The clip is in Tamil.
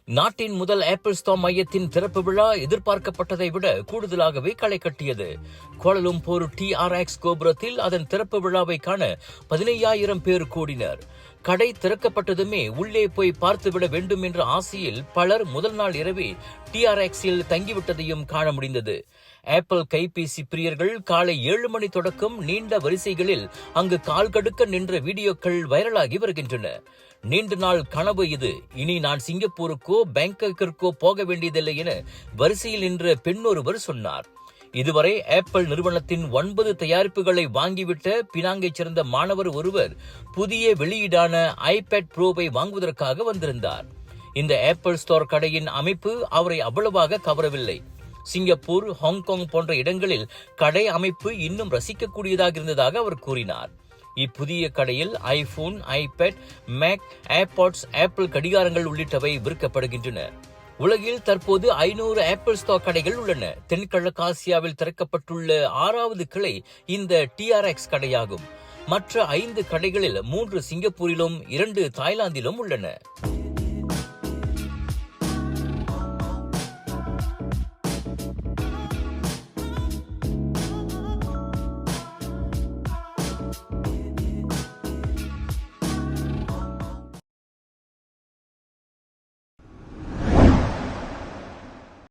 நாட்டின் முதல் ஆப்பிள் ஸ்டோர் மையத்தின் திறப்பு விழா எதிர்பார்க்கப்பட்டதை விட கூடுதலாகவே களை கட்டியது. கோலலும்பூர் TRX கோபுரத்தில் அதன் திறப்பு விழாவை காண 15,000 பேர் கூடினர். கடை திறக்கப்பட்டதுமே உள்ளே போய் பார்த்துவிட வேண்டும் என்ற ஆசையில் பலர் முதல் நாள் இரவே TRXயில் தங்கிவிட்டதையும் காண முடிந்தது. ஆப்பிள் கைபேசி பிரியர்கள் காலை 7 மணி தொடக்கம் நீண்ட வரிசைகளில் அங்கு கால் கடுக்க நின்ற வீடியோக்கள் வைரலாகி வருகின்றன. நீண்ட நாள் கனவு இது, இனி நான் சிங்கப்பூருக்கோ பேங்காக்கிற்கோ போக வேண்டியதில்லை என வரிசையில் நின்ற பெண் ஒருவர் சொன்னார். இதுவரை ஆப்பிள் நிறுவனத்தின் 9 தயாரிப்புகளை வாங்கிவிட்ட பினாங்கைச் சேர்ந்த மாணவர் ஒருவர் புதிய வெளியீடான iPad Proவை வாங்குவதற்காக வந்திருந்தார். இந்த ஆப்பிள் ஸ்டோர் கடையின் அமைப்பு அவரை அவ்வளவாக கவரவில்லை. சிங்கப்பூர், ஹாங்காங் போன்ற இடங்களில் கடை அமைப்பு இன்னும் ரசிக்கக்கூடியதாக இருந்ததாக அவர் கூறினார். இப்புதிய கடையில் iPhone, iPad, Mac, AirPods, Apple கடிகாரங்கள் உள்ளிட்டவை விற்கப்படுகின்றன. உலகில் தற்போது 500 ஆப்பிள் ஸ்டோர் கடைகள் உள்ளன. தென்கிழக்காசியாவில் திறக்கப்பட்டுள்ள 6வது கிளை இந்த TRX கடையாகும். மற்ற 5 கடைகளில் 3 சிங்கப்பூரிலும் 2 தாய்லாந்திலும் உள்ளன.